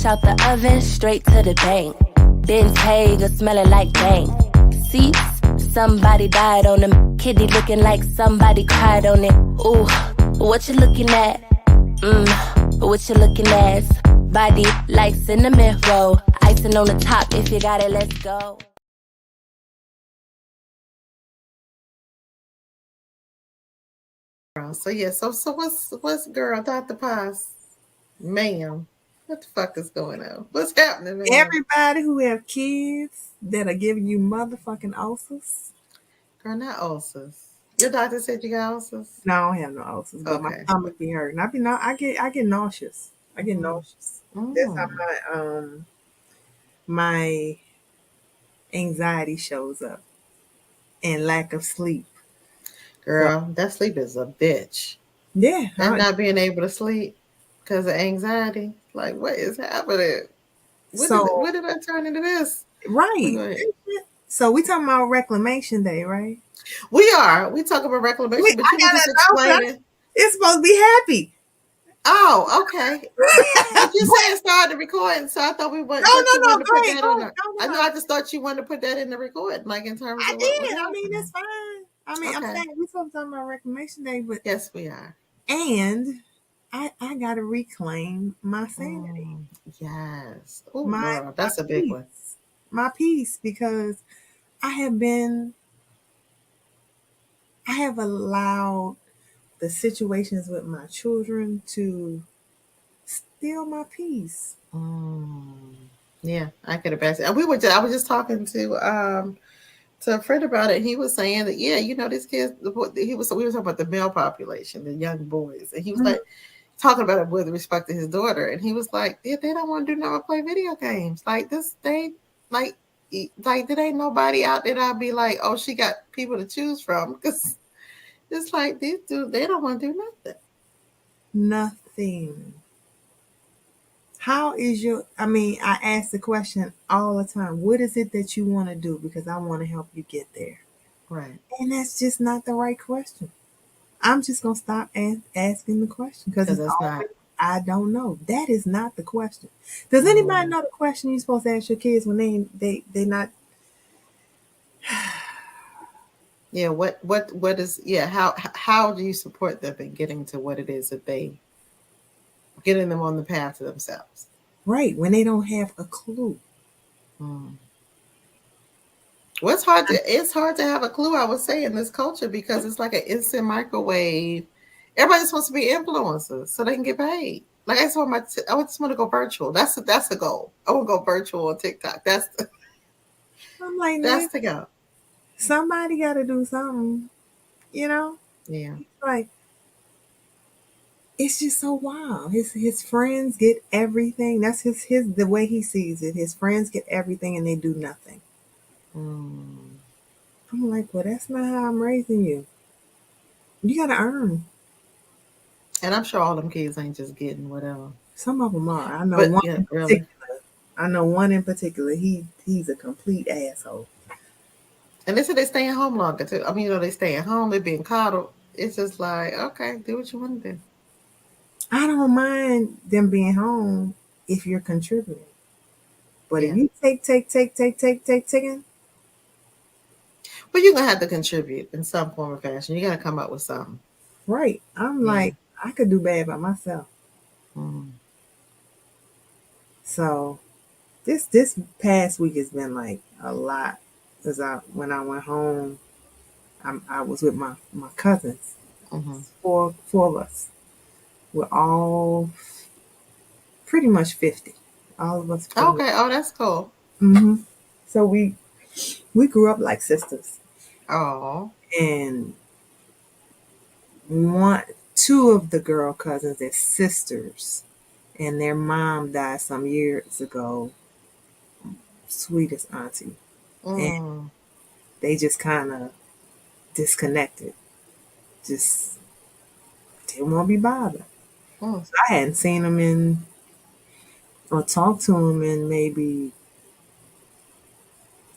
out the oven, straight to the bank. Bentayga smelling like bank. Seats, somebody died on them. Kitty looking like somebody cried on it. Ooh, what you looking at? What you looking at? Body like cinnamon roll. Icing on the top, if you got it, let's go. So yeah, so what's girl, Dr. Paz, ma'am? What the fuck is going on? What's happening, man? Everybody who have kids that are giving you motherfucking ulcers. Girl, not ulcers. Your doctor said you got ulcers? No, I don't have no ulcers, but my stomach be hurting. I get nauseous. I get nauseous. That's how my anxiety shows up, and lack of sleep. Girl, that sleep is a bitch. Yeah, that not being able to sleep because of anxiety. Like, what is happening? What did I turn into this? Right. So we talking about Reclamation Day, right? We are. We talk about reclamation, but you can just explain it. It's supposed to be happy. Oh, okay. But you said it started the recording, so I thought we went. No. Go ahead. I know. I just thought you wanted to put that in the recording, like in terms of. I did. I mean, it's fine. I mean, okay. I'm saying we're supposed to talk about Reclamation Day, but yes, we are. And I gotta reclaim my sanity. Yes. Oh, girl, that's a big one. My peace, because I have allowed the situations with my children to steal my peace. Yeah, I could imagine. And I was just talking to a friend about it. And he was saying that, yeah, these kids. We were talking about the male population, the young boys, and he was like talking about it with respect to his daughter, and he was like, yeah, they don't want to do nothing but play video games. Like this, there ain't nobody out there that'll be like, oh, she got people to choose from, because it's like these dudes, they don't want to do nothing. Nothing. How is I ask the question all the time, what is it that you want to do? Because I want to help you get there. Right. And that's just not the right question. I'm just going to stop asking the question, because it's not. I don't know. That is not the question. Does anybody know the question you're supposed to ask your kids when they not? Yeah. What is, yeah. How do you support them in getting to what it is that getting them on the path to themselves? Right. When they don't have a clue. Well, it's hard to have a clue, I would say, in this culture, because it's like an instant microwave. Everybody just wants to be influencers so they can get paid. Like, I just want to go virtual. That's the goal. I want to go virtual on TikTok. I'm like, that's the goal. Somebody got to do something, Yeah. Like, it's just so wild. His friends get everything. That's the way he sees it. His friends get everything and they do nothing. I'm like, well, that's not how I'm raising you. You got to earn. And I'm sure all them kids ain't just getting whatever. Some of them are. I know one in particular. Really. I know one in particular. He's a complete asshole. And they said they staying home longer too. I mean, they staying home. They're being coddled. It's just like, okay, do what you want to do. I don't mind them being home if you're contributing. But if you taking. Well, you're going to have to contribute in some form or fashion. You got to come up with something. Right. I'm like, I could do bad by myself. So this past week has been like a lot. Because when I went home, I was with my cousins. 4 of us. We're all pretty much 50. All of us. Okay. Oh, that's cool. So we grew up like sisters. Oh. And 2 of the girl cousins are sisters, and their mom died some years ago. Sweetest auntie. And they just kind of disconnected. Just didn't want to be bothered. So I hadn't seen them or talked to them in maybe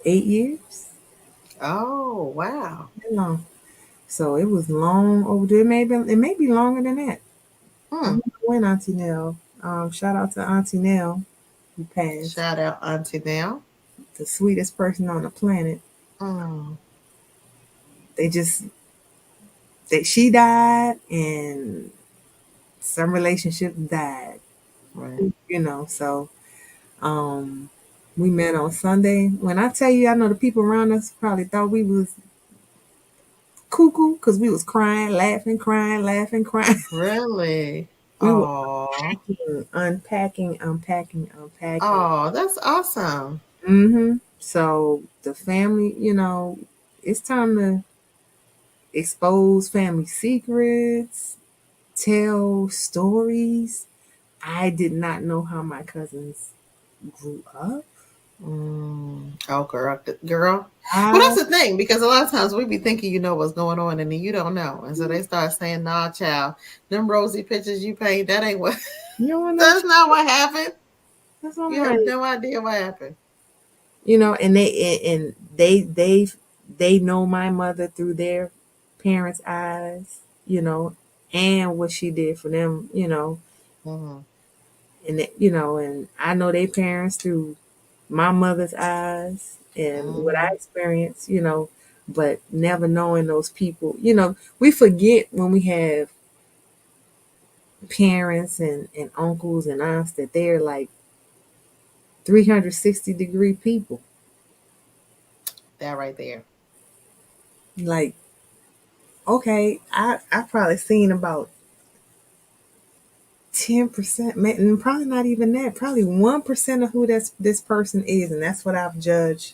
8 years. Oh, wow. Long. So it was long overdue. It may be longer than that. I don't know when Auntie Nell. Shout out to Auntie Nell. who passed. Shout out Auntie now. The sweetest person on the planet. Mm, They just she died, and some relationships died. right. So um, we met on Sunday. When I tell you, I know the people around us probably thought we was cuckoo because we was crying, laughing, crying, laughing, crying. Really? We were Oh, unpacking. oh, that's awesome. So the family, it's time to expose family secrets, tell stories. I did not know how my cousins grew up. Oh, girl. Well, I, that's the thing because a lot of times we be thinking you know what's going on, and then you don't know, and so they start saying, "Nah, child, them rosy pictures you paint, that ain't what. you know what? That's not what happened. That's what I'm You have like. no idea what happened." And they know my mother through their parents' eyes, and what she did for them, Mm-hmm. and I know their parents through my mother's eyes and what I Mm-hmm. experienced, but never knowing those people, we forget when we have parents and uncles and aunts that they're like 360-degree people. That right there. Like, okay, I probably seen about 10%, and probably not even that, probably 1% of who this person is, and that's what I've judged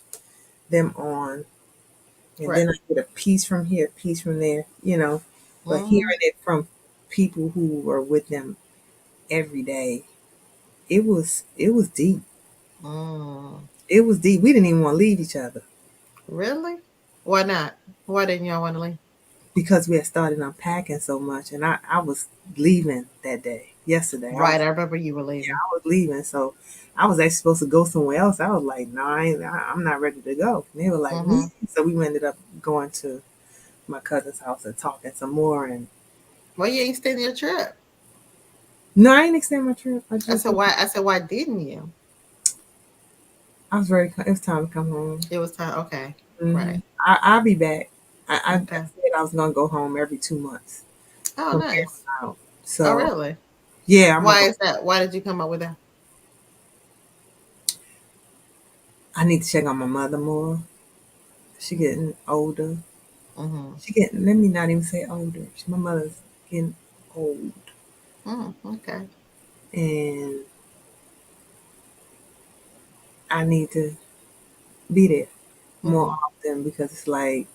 them on. And Right. then I get a piece from here, a piece from there, but Mm-hmm. hearing it from people who were with them every day, it was deep. Mm. It was deep. We didn't even want to leave each other Really? Why not? Why didn't y'all want to leave? because we had started unpacking so much, and I was leaving that day. Yesterday, Right. I remember you were leaving. I was leaving, so I was actually supposed to go somewhere else. I was like, no, I'm not ready to go. And they were like, Mm-hmm. me. So we ended up going to my cousin's house and talking some more. And Well, you ain't staying your trip. no, I didn't extend my trip. I said why. I said why didn't you? I was very. It was time to come home. It was time. Okay. hmm Right. I'll be back. I Okay. said I was gonna go home every 2 months Oh, from here nice. on out. Oh, So really? yeah, I'm gonna Why go. is that? Why did you come up with that? I need to check on my mother more. She getting older. Mm-hmm. She getting. Let me not even say older. My mother's getting old, Okay. and I need to be there more Mm-hmm. often because it's like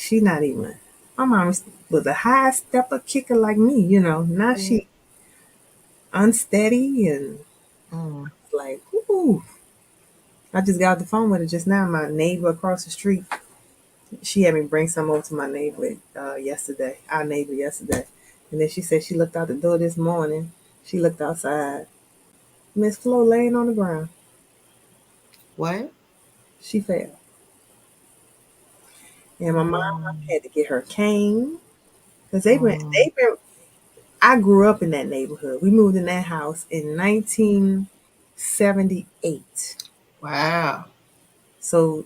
she not even. My mom was a high stepper kicker like me, Now Mm-hmm. she unsteady and Mm-hmm. like, ooh. I just got off the phone with her just now. My neighbor across the street, she had me bring some over to my neighbor yesterday. Our neighbor yesterday, and then she said she looked out the door this morning. She looked outside. Miss Flo laying on the ground. What? She fell, and my mom Mm-hmm. had to get her cane because Mm-hmm. they been. I grew up in that neighborhood. We moved in that house in 1978. Wow. So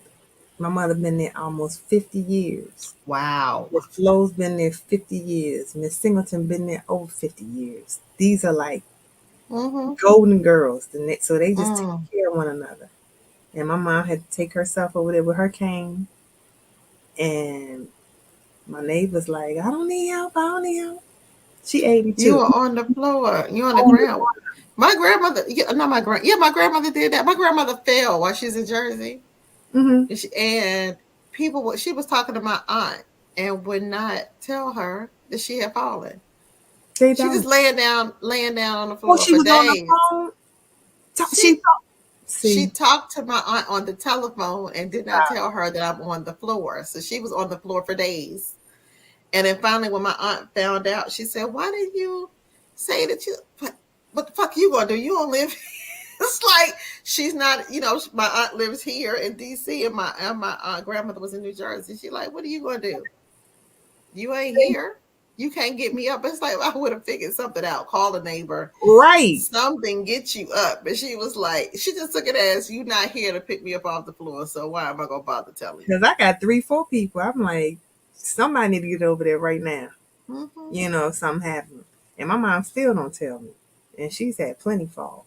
my mother been there almost 50 years. Wow. Miss Flo's been there 50 years. Miss Singleton been there over 50 years. These are like Mm-hmm. golden girls. So they just take Mm. care of one another. And my mom had to take herself over there with her cane. And my neighbor's like, I don't need help. I don't need help. She You 82. were on the floor. You on the On the ground. My grandmother. Yeah, not my grand. Yeah, my grandmother did that. My grandmother fell while she's in Jersey, hmm and people. She was talking to my aunt and would not tell her that she had fallen. They She just don't. laying down on the Oh, floor she for was on the days. phone. She She she see. talked to my aunt on the telephone and did not tell her that I'm on the floor. So she was on the floor for days. And then finally, when my aunt found out, she said, "Why did you say that you? What the fuck you gonna do? You don't live." It's like she's not. My aunt lives here in D.C. and my grandmother was in New Jersey. She like, "What are you gonna do? You ain't here." You can't get me up. It's like I would have figured something out. Call a neighbor. Right. Something get you up. But she was like, she just took it as you not here to pick me up off the floor. So why am I gonna bother telling you? Because I got 3-4 people. I'm like, somebody need to get over there right now. Mm-hmm. You know, if something happened. And my mom still don't tell me. And she's had plenty falls.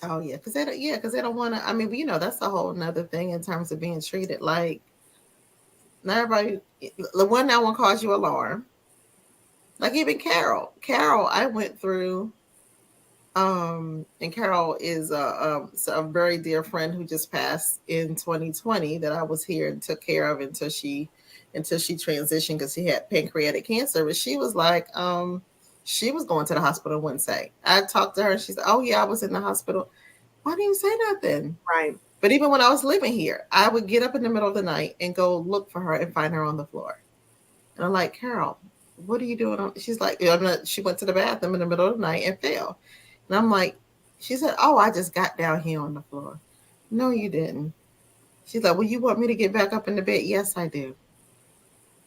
Oh yeah, because they don't want to. I mean, you know, that's a whole nother thing in terms of being treated. Like, not everybody. The one that one cause you alarm. Like even Carol. Carol, I went through. And Carol is a very dear friend who just passed in 2020 that I was here and took care of until she transitioned because she had pancreatic cancer. But she was like, she was going to the hospital, wouldn't say. I talked to her and she said, "Oh yeah, I was in the hospital." Why didn't you say nothing? Right. But even when I was living here, I would get up in the middle of the night and go look for her and find her on the floor. And I'm like, "Carol, what are you doing?" She's like, she went to the bathroom in the middle of the night and fell. And I'm like, she said, "Oh, I just got down here on the floor." No, you didn't. She's like, "Well, you want me to get back up in the bed?" Yes, I do.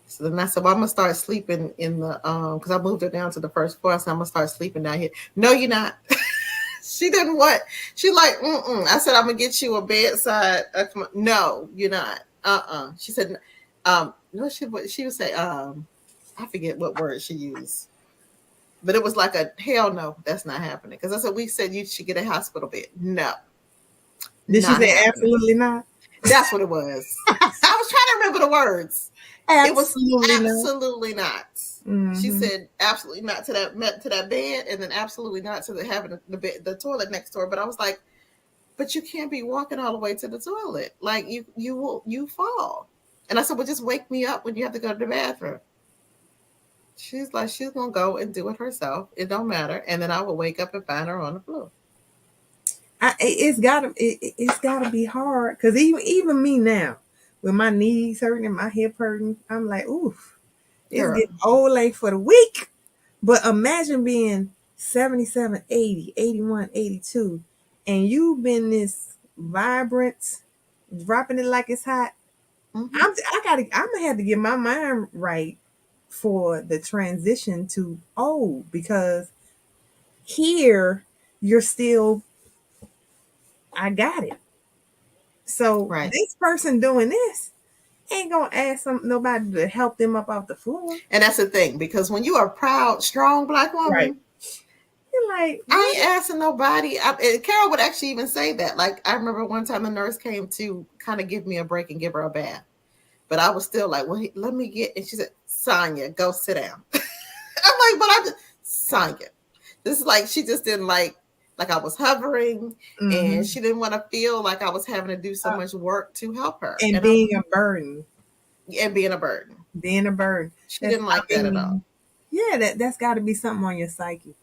So then I said, "Well, I'm gonna start sleeping in the because I moved her down to the first floor. So I'm gonna start sleeping down here." No, you're not. She didn't want. She like, I said, "I'm gonna get you a bedside." No, you're not. She said, no. She would say, I forget what word she used. But it was like a hell no, that's not happening. Because I said, we said you should get a hospital bed. No. Did she say happening. absolutely not? That's what it was. I was trying to remember the words. Absolutely it was absolutely not. Mm-hmm. She said absolutely not to that bed, and then absolutely not to having the toilet next door. But I was like, but you can't be walking all the way to the toilet. Like you fall. And I said, well, just wake me up when you have to go to the bathroom. She's like, she's gonna go and do it herself. It don't matter. And then I will wake up and find her on the floor. It's gotta be hard because even me now, with my knees hurting and my hip hurting, I'm like, oof, it's getting old late for the week. But imagine being 77, 80, 81, 82, and you've been this vibrant, dropping it like it's hot. Mm-hmm. I'm gonna have to get my mind right for the transition to old, because here you're still, I got it. So this person doing this ain't gonna ask nobody to help them up off the floor. And that's the thing, because when you are a proud, strong Black woman, right, you're like, what? I ain't asking nobody. Carol would actually even say that. Like, I remember one time the nurse came to kind of give me a break and give her a bath. But I was still like, well, let me get, and she said, "Sonya, go sit down." I'm like, but I just, Sonya. This is like, she just didn't like I was hovering, and she didn't want to feel like I was having to do so much work to help her. And being a burden. And being a burden. Being a burden. She didn't like that at all. Yeah, that's got to be something on your psyche.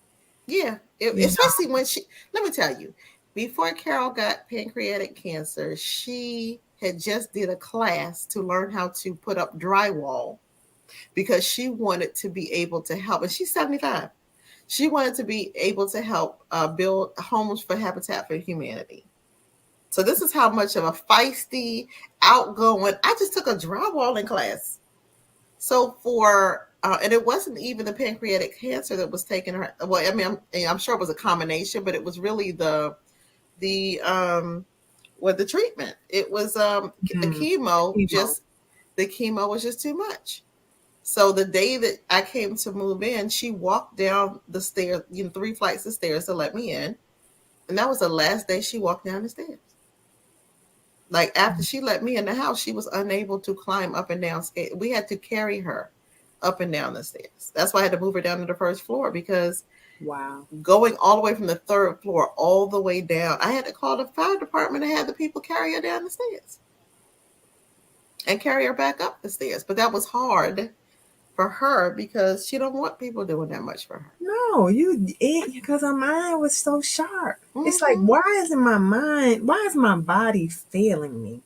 Yeah, especially when let me tell you, before Carol got pancreatic cancer, she had just did a class to learn how to put up drywall because she wanted to be able to help. And she's 75. She wanted to be able to help build homes for Habitat for Humanity. So this is how much of a feisty, outgoing. I just took a drywalling class. So and it wasn't even the pancreatic cancer that was taking her. Well, I mean, I'm sure it was a combination, but it was really the treatment. It was the chemo. The chemo was just too much. So the day that I came to move in, she walked down the stairs, 3 flights of stairs to let me in. And that was the last day she walked down the stairs. Like, after she let me in the house, she was unable to climb up and down stairs. We had to carry her up and down the stairs. That's why I had to move her down to the first floor, because going all the way from the 3rd floor all the way down, I had to call the fire department and have the people carry her down the stairs and carry her back up the stairs. But that was hard for her because she don't want people doing that much for her. No, because her mind was so sharp. It's like, why is my body failing me?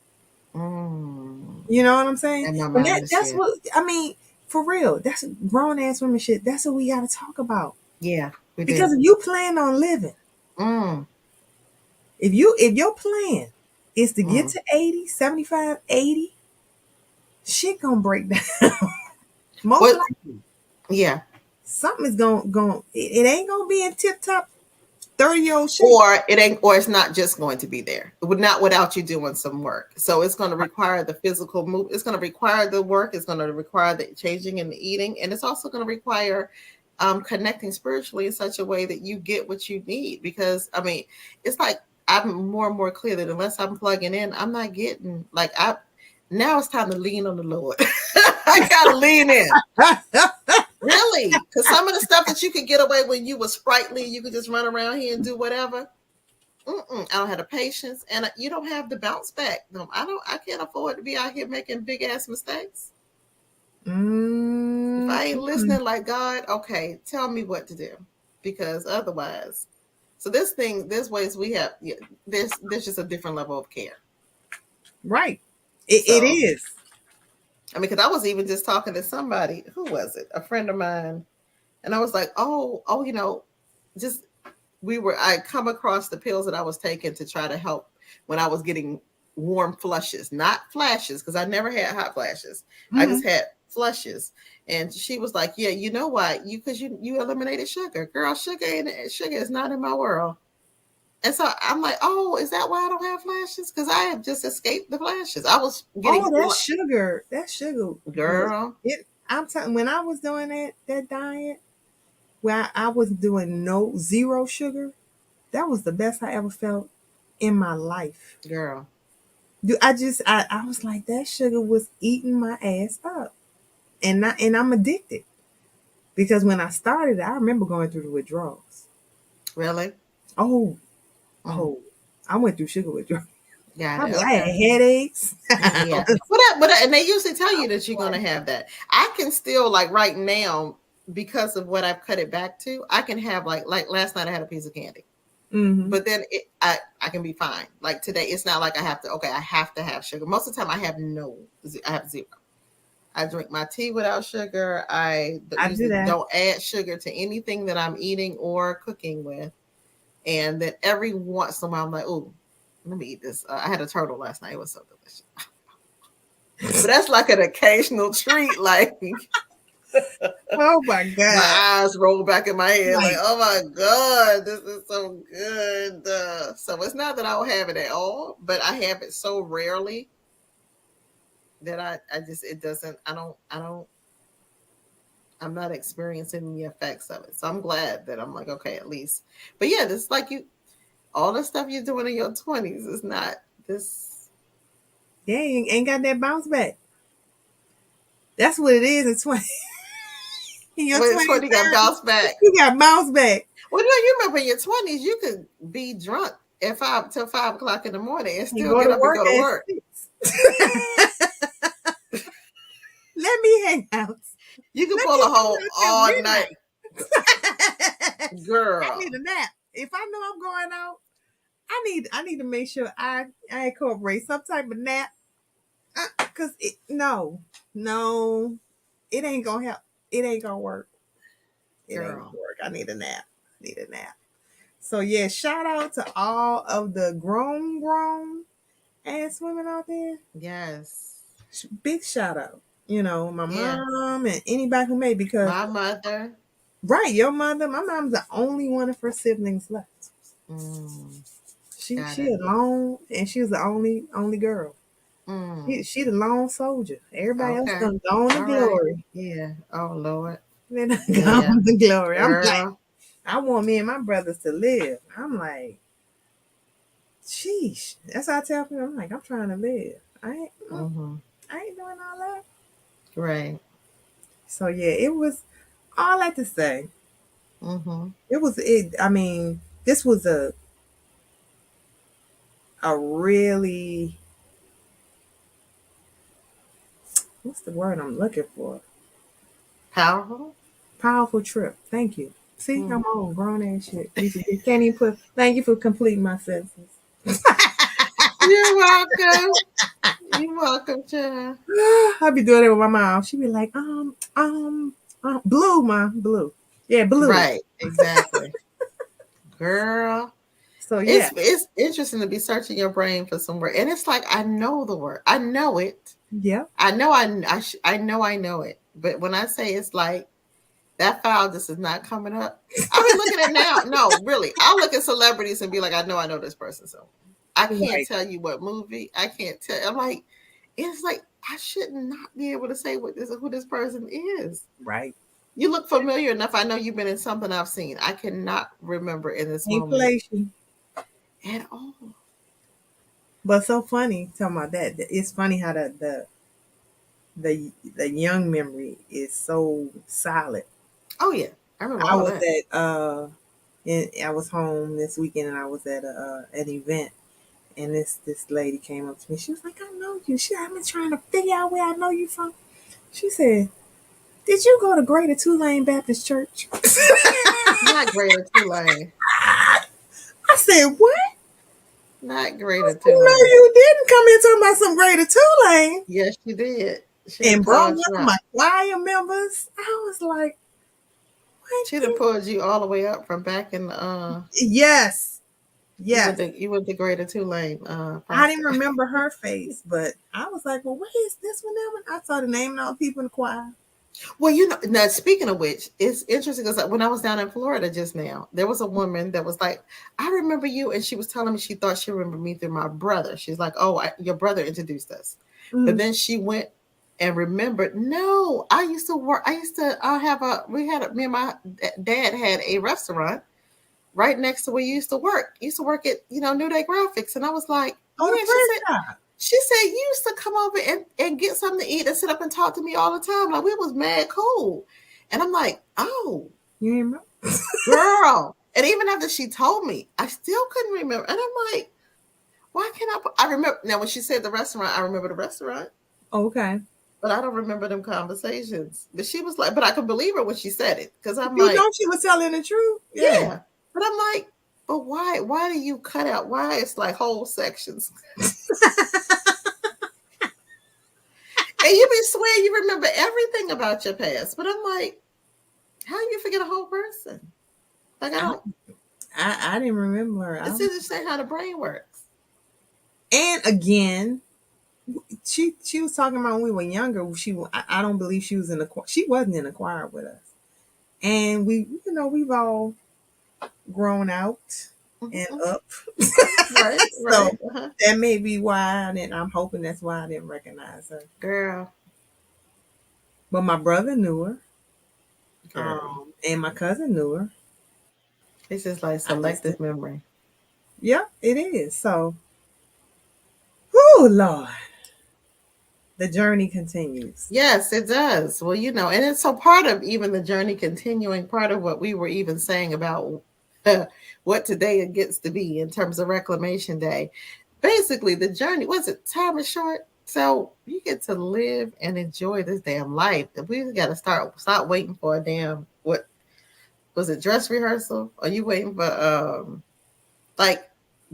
You know what I'm saying? And that's what I mean. For real, that's grown ass women shit. That's what we got to talk about. Yeah, because if you plan on living, if your plan is to get to 80, 75, 80, shit gonna break down. Most likely. Yeah. something is going. It ain't gonna be in tip top 30-year-old shape. Or it ain't, or it's not just going to be there. Not without you doing some work. So it's going to require the physical move. It's going to require the work. It's going to require the changing and the eating, and it's also going to require connecting spiritually in such a way that you get what you need. Because I mean, it's like I'm more and more clear that unless I'm plugging in, I'm not getting like now it's time to lean on the Lord. I gotta lean in. Really? Because some of the stuff that you could get away when you were sprightly, you could just run around here and do whatever. I don't have the patience, and you don't have the bounce back. No, I can't afford to be out here making big ass mistakes. If I ain't listening like God, okay, tell me what to do, because otherwise. So there's ways we have. There's just a different level of care. Right. It is. I mean, because I was even just talking to somebody. Who was it? A friend of mine. And I was like, oh, I come across the pills that I was taking to try to help when I was getting warm flushes, not flashes, because I never had hot flashes. I just had flushes. And she was like, yeah, you know why? Because you eliminated sugar. Girl, sugar is not in my world. And so I'm like, oh, is that why I don't have flashes? Because I have just escaped the flashes. I was getting sugar. That sugar. Girl. I'm telling, when I was doing that diet, where I was doing zero sugar, that was the best I ever felt in my life. Girl. I was like, that sugar was eating my ass up. And I'm addicted. Because when I started, I remember going through the withdrawals. Really? Oh, I went through sugar withdrawals. Yeah, I had headaches. Yeah. But and they usually tell you that you're going to have that. I can still, like right now, because of what I've cut it back to, I can have like last night I had a piece of candy. But then I can be fine. Like today, it's not like I have to have sugar. Most of the time I have zero. I drink my tea without sugar. I don't add sugar to anything that I'm eating or cooking with. And then every once in a while, I'm like, oh, let me eat this. I had a turtle last night. It was so delicious. But that's like an occasional treat. Like, oh my God. My eyes roll back in my head. Like, oh my God, this is so good. So it's not that I don't have it at all, but I have it so rarely that I'm not experiencing the effects of it. So I'm glad that I'm like, okay, at least. But yeah, this like all the stuff you're doing in your 20s is not this. Yeah, you ain't got that bounce back. That's what it is in 20. In your 20s, you got bounce back. You got bounce back. Well, you remember in your 20s, you could be drunk at 5 o'clock in the morning and still get up and go to work. Let me hang out. You can pull a whole all night. Girl. I need a nap. If I know I'm going out, I need to make sure I incorporate some type of nap. Because no, it ain't gonna help. It ain't gonna work. It ain't gonna work. I need a nap. So yeah, shout out to all of the grown ass women out there. Yes. Big shout out. You know, my mom and anybody who may, because my mother. Right, your mother. My mom's the only one of her siblings left. She alone, and she was the only girl. She the lone soldier. Everybody else done gone to glory. Right. Yeah. Oh Lord. Then gone to glory. I'm like, I want me and my brothers to live. I'm like, sheesh. That's how I tell people. I'm like, I'm trying to live. I ain't doing all that. Right. So yeah, it was all I had to say. I mean, this was a really, what's the word I'm looking for? Powerful trip. Thank you. See, I'm on grown ass shit. You can't even put. Thank you for completing my sentences. You're welcome. You're welcome, child. I'll be doing it with my mom. She be like, blue, Mom, blue. Yeah, blue. Right, exactly. Girl. So yeah. It's interesting to be searching your brain for some word. And it's like, I know the word. I know it. Yeah. I know it. But when I say it's like, That file just is not coming up. I'll be looking at now. No, really. I'll look at celebrities and be like, I know this person. So I can't tell you what movie. I can't tell. I'm like, it's like I should not be able to say who this person is. Right. You look familiar enough. I know you've been in something I've seen. I cannot remember in this Inflation. moment at all. But so funny talking about that. It's funny how the young memory is so solid. Oh yeah, I remember. I was that. I was home this weekend and I was at an event, and this lady came up to me. She was like, "I know you." I've been trying to figure out where I know you from. She said, "Did you go to Greater Tulane Baptist Church?" Not Greater Tulane. I said, "What?" Not Greater Tulane. No, you didn't come in talking about some Greater Tulane. Yes, you did. And brought one of my choir members. I was like, what? She done pulled you all the way up from back in Yes. You went to Greater Tulane. I didn't remember her face, but I was like, well, where is this one? I saw the name and all the people in the choir. Well, now speaking of which, it's interesting because when I was down in Florida just now, there was a woman that was like, I remember you. And she was telling me she thought she remembered me through my brother. She's like, oh, your brother introduced us. Mm-hmm. But then she went and remembered, no, I used to work. Me and my dad had a restaurant right next to where you used to work. You used to work at, New Day Graphics. And I was like, she said you used to come over and get something to eat and sit up and talk to me all the time. Like, we was mad cool. And I'm like, oh, you remember? Girl. And even after she told me, I still couldn't remember. And I'm like, why can't I remember? Now, when she said the restaurant, I remember the restaurant. Okay. But I don't remember them conversations. But she was like, but I could believe her when she said it. Because I'm like, she was telling the truth. Yeah. But I'm like, but why? Why do you cut out? Why it's like whole sections? And you be swearing you remember everything about your past. But I'm like, how do you forget a whole person? Like, I didn't remember. It's interesting how the brain works. And again, she was talking about when we were younger. I don't believe she was in the choir. She wasn't in the choir with us. And we've all grown out and up. Right. So that may be why I'm hoping that's why I didn't recognize her. Girl. But my brother knew her. And my cousin knew her. It's just like selective memory. Yeah, it is. So, oh Lord. The journey continues. Yes, it does. Well, and it's so part of even the journey continuing, part of what we were even saying about what today it gets to be in terms of Reclamation Day. Basically, the journey, time is short. So you get to live and enjoy this damn life. We got to stop waiting for a damn, what was it, dress rehearsal? Are you waiting for,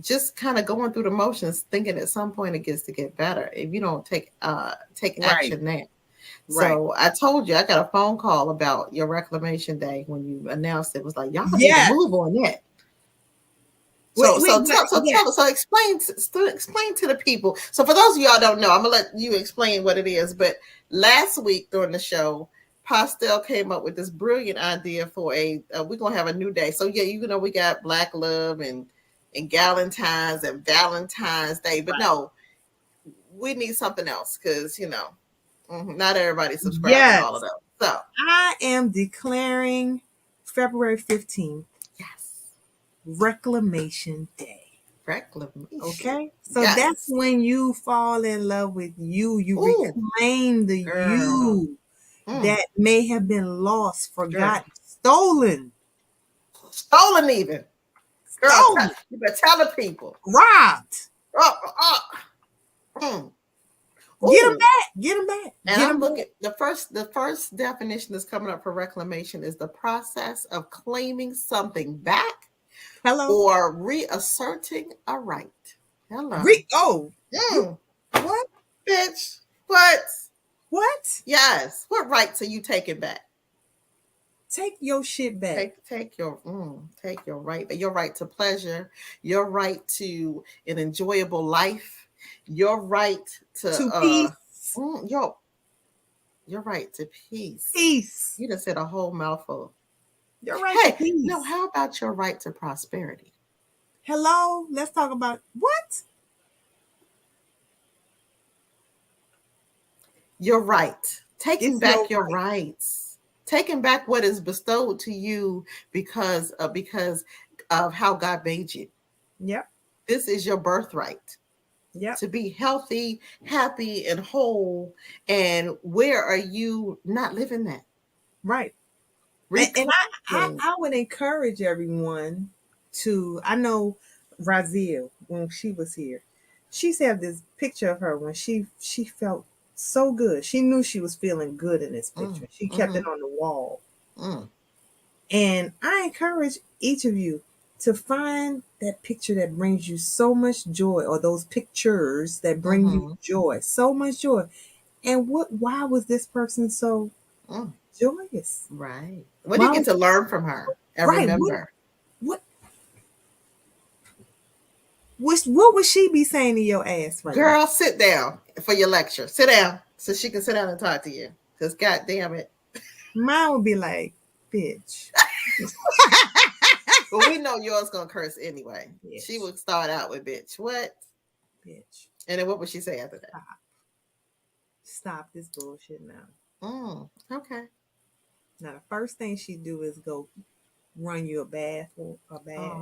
just kind of going through the motions, thinking at some point it gets to get better if you don't take action now. So I told you I got a phone call about your Reclamation Day when you announced it. Was like, y'all need to move on that. So explain to the people. So for those of y'all don't know, I'm gonna let you explain what it is. But last week during the show, Pastel came up with this brilliant idea for we're gonna have a new day. So yeah, we got Black Love and Galentines and Valentine's Day, but no, we need something else because not everybody subscribes to all of them. So I am declaring February 15th. Yes. Reclamation Day. Reclamation. Okay. So that's when you fall in love with you. You reclaim the you that may have been lost, forgotten, stolen. Stolen even. Girl, you better tell the people. Robbed. Get them back. And I'm looking. The first definition that's coming up for reclamation is the process of claiming something back, or reasserting a right. Hello. What, bitch? What? Yes. What rights are you taking back? Take your shit back. Take your right. Your right to pleasure. Your right to an enjoyable life. Your right to peace. Your right to peace. Peace. You just said a whole mouthful. Your right Hey, to peace. no, how about your right to prosperity? Hello? Let's talk about what? Your right. Taking It's your back your right. rights. Taking back what is bestowed to you because of how God made you. Yep. This is your birthright. Yep. To be healthy, happy, and whole. And where are you not living that? Right. And I would encourage everyone to, I know Razia, when she was here, she said this picture of her when she felt so good. She knew she was feeling good in this picture. She kept it on the wall. And I encourage each of you to find that picture that brings you so much joy, or those pictures that bring you joy, so much joy. And why was this person so joyous? Right. What do you get to learn from her and right. remember? What would she be saying to your ass right Girl, now? sit down for your lecture. Sit down so she can sit down and talk to you. Because God damn it. Mine would be like, bitch. But we know yours gonna curse anyway. Bitch. She would start out with bitch. What? Bitch. And then what would she say after that? Stop this bullshit now. Okay. Now the first thing she do is go run you a bath or a bath.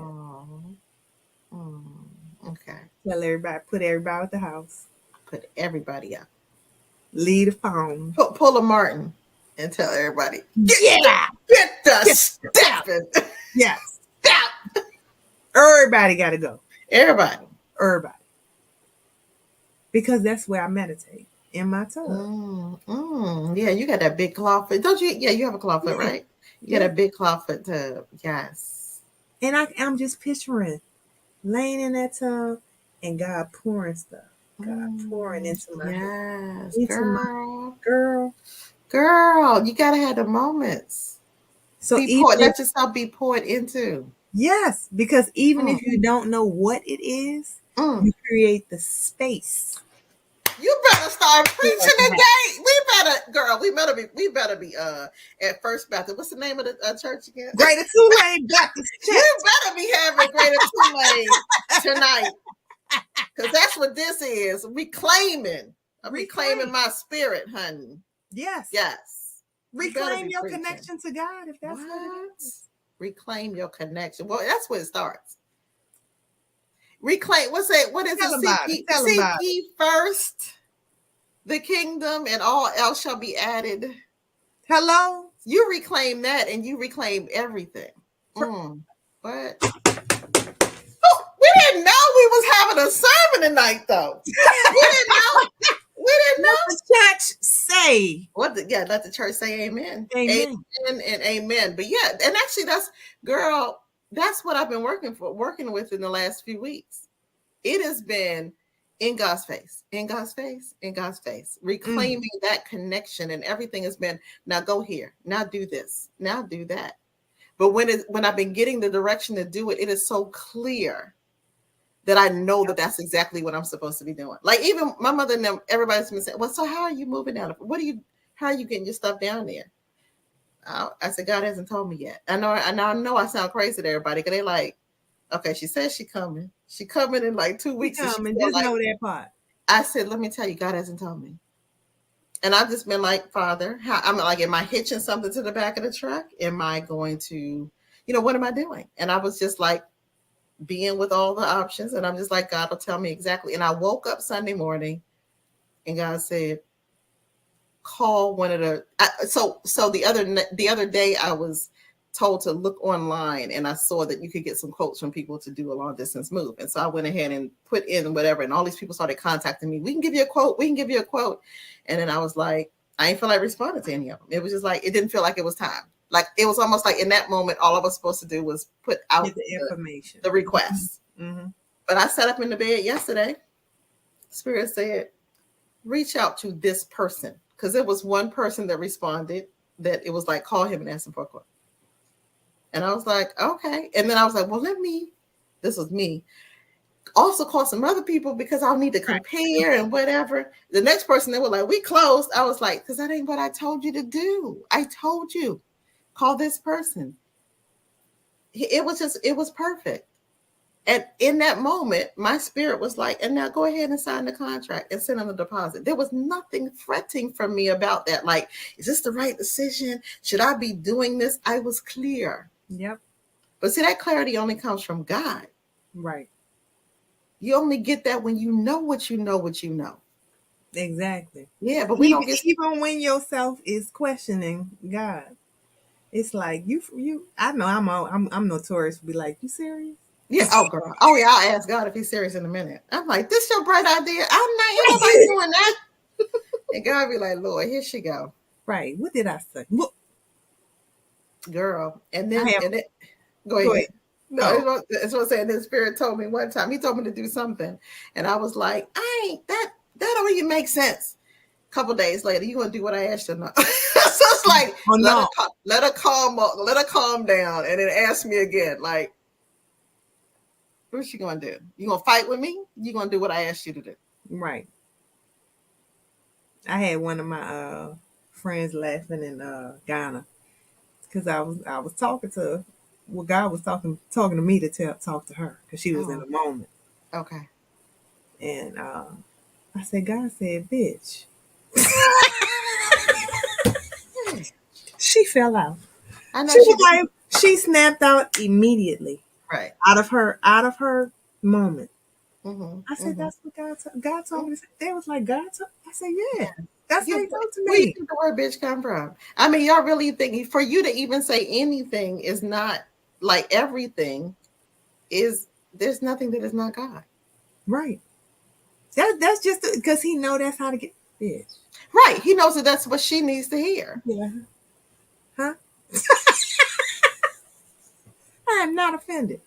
Okay. Tell everybody, put everybody at the house. Put everybody up. Leave the phone. Pull a Martin and tell everybody. Get the stepping. Yes. Stop. Everybody got to go. Everybody. Because that's where I meditate, in my tub. Yeah, you got that big clawfoot. Don't you? Yeah, you have a clawfoot, right? You got a big clawfoot tub. Yes. And I'm just picturing laying in that tub and God pouring stuff. God pouring into my head. Yes, girl. You gotta have the moments. So let yourself be poured into. Yes, because even if you don't know what it is, you create the space. You better start preaching today. We better be at First Baptist. What's the name of the church again? Greater Tulane Baptist Church. You better be having Greater Tulane tonight. Because that's what this is. Reclaiming my spirit, honey. Yes. Reclaim your connection to God, if that's what it is. Reclaim your connection. Well, that's where it starts. Reclaim. What is it? Seek ye first the kingdom, and all else shall be added. Hello? You reclaim that, and you reclaim everything. What? Oh, we didn't know we was having a sermon tonight, though. We didn't know. Let the church say. Let the church say amen. Amen and amen. But yeah, and actually that's what I've been working with in the last few weeks. It has been in God's face, reclaiming that connection, and everything has been, now go here, now do this, now do that. But when I've been getting the direction to do it, it is so clear that I know that that's exactly what I'm supposed to be doing. Like, even my mother and them, everybody's been saying, well, so how are you moving down? How are you getting your stuff down there? I said, God hasn't told me yet. I know I sound crazy to everybody, because they like, okay, she says she coming in like 2 weeks. Just know that part. I said, let me tell you, God hasn't told me. And I've just been like, Father, am I hitching something to the back of the truck? Am I going to, what am I doing? And I was just like, being with all the options, and I'm just like, God will tell me exactly. And I woke up Sunday morning, and God said, call one of the. So the other day I was told to look online, and I saw that you could get some quotes from people to do a long distance move, and so I went ahead and put in whatever, and all these people started contacting me. We can give you a quote, and then I was like, I ain't feel like responding to any of them. It was just like, it didn't feel like it was time. Like, it was almost like in that moment, all I was supposed to do was put out the information, the request. But I sat up in the bed yesterday. Spirit said, reach out to this person. Because there was one person that responded that it was like, call him and ask him for a quote. And I was like, okay. And then I was like, well, this was me. also call some other people because I'll need to compare and whatever. The next person, they were like, we closed. I was like, because that ain't what I told you to do. I told you, call this person. It was perfect. And in that moment, my spirit was like, and now go ahead and sign the contract and send them the deposit. There was nothing fretting from me about that. Like, is this the right decision? Should I be doing this? I was clear. Yep. But see, that clarity only comes from God. Right. You only get that when you know what you know, what you know. Exactly. Yeah, but we don't get... Even when yourself is questioning God, it's like you. I know I'm notorious to be like, you serious? Yeah. Oh, girl. Oh, yeah. I'll ask God if he's serious in a minute. I'm like, this your bright idea. I'm not. Ain't nobody doing that. And God be like, Lord, here she go. Right. What did I say? Look, girl. And then go Go ahead. ahead. No. That's what I'm saying. The Spirit told me one time. He told me to do something, and I was like, I ain't that. That don't even make sense. A couple days later, you gonna do what I asked you? No. So it's like, let her calm down, and then ask me again. Like, what's she gonna do? You gonna fight with me? You gonna do what I asked you to do? Right. I had one of my friends laughing in Ghana because I was talking to her. Well, God was talking to me to talk to her because she was in the moment. Okay. And I said, God said, bitch. She fell out. I know she snapped out immediately. Right. Out of her moment. Mm-hmm, I said, that's what God told me. They was like, God told... I said, yeah. That's how he told to me. Where you think the word bitch come from? I mean, y'all really think for you to even say anything is not like everything is, there's nothing that is not God. Right. That's just because he know that's how to get bitch. Right. He knows that that's what she needs to hear. Yeah. Huh? I am not offended.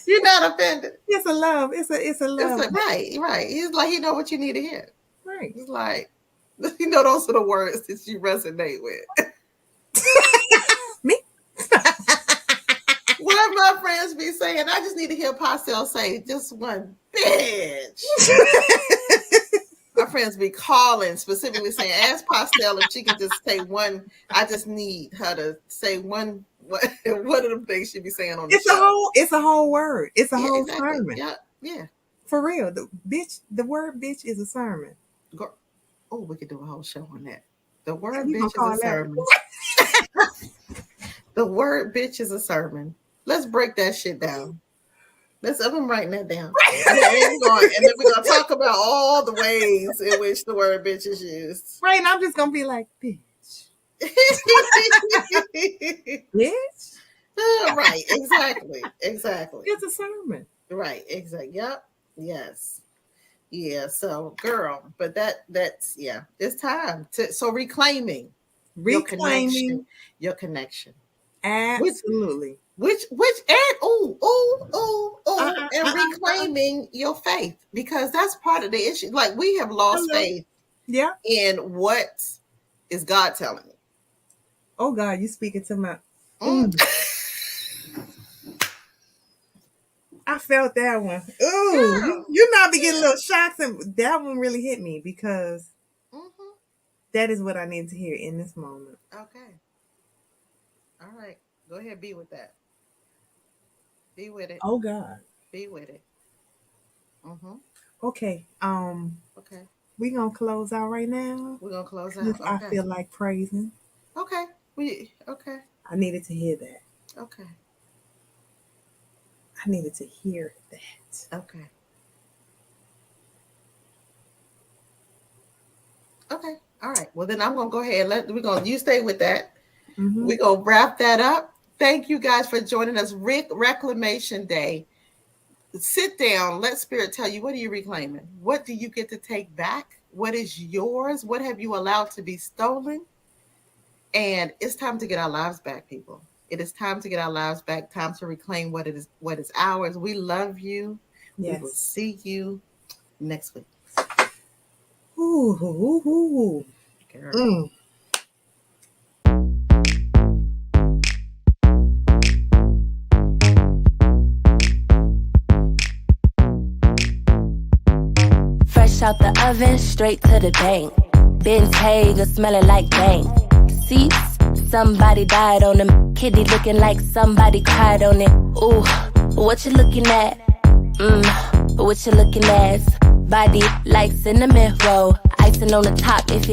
You're not offended. It's a love. It's a love. Right. He's like, he know what you need to hear. Right. He's like, you know, those are the words that you resonate with. Me? What my friends be saying, I just need to hear Pastel say just one bitch. My friends be calling, specifically saying, ask Pastel if she can just say one. I just need her to say one. What are the things she be saying on the show? It's a whole word. It's a whole exactly. sermon. Yeah. For real. The word bitch is a sermon. Oh, we could do a whole show on that. The word bitch is a sermon. The word bitch is a sermon. Let's break that shit down. I'm writing that down. And then we're going to talk about all the ways in which the word bitch is used. Right, and I'm just going to be like, bitch. Bitch? Right, exactly. It's a sermon. Right, exactly. Yep. Yes. Yeah, so girl, but that's it's time to reclaiming your connection. Absolutely. Which and reclaiming your faith, because that's part of the issue. Like, we have lost faith in what is God telling you. Oh God, you speaking to my I felt that one. Ooh, you might be getting little shocks, and that one really hit me because that is what I need to hear in this moment. Okay. All right. Go ahead, be with that. Be with it. Oh God. Be with it. Okay. Okay. We're gonna close out right now. We're gonna close out. Okay. I feel like praising. Okay. Okay. I needed to hear that. Okay. I needed to hear that. Okay. Okay. All right. Well, then I'm gonna go ahead. You stay with that. We're gonna wrap that up. Thank you guys for joining us. Reclamation Day. Sit down. Let Spirit tell you, what are you reclaiming? What do you get to take back? What is yours? What have you allowed to be stolen? And it's time to get our lives back, people. It is time to get our lives back. Time to reclaim what is ours. We love you. Yes. We will see you next week. Ooh. out the oven, straight to the bank. Bentayga smelling like dank. Seats, somebody died on them. Kitty looking like somebody cried on it. Ooh, what you looking at? What you looking at? Body like cinnamon roll. Icing on the top if you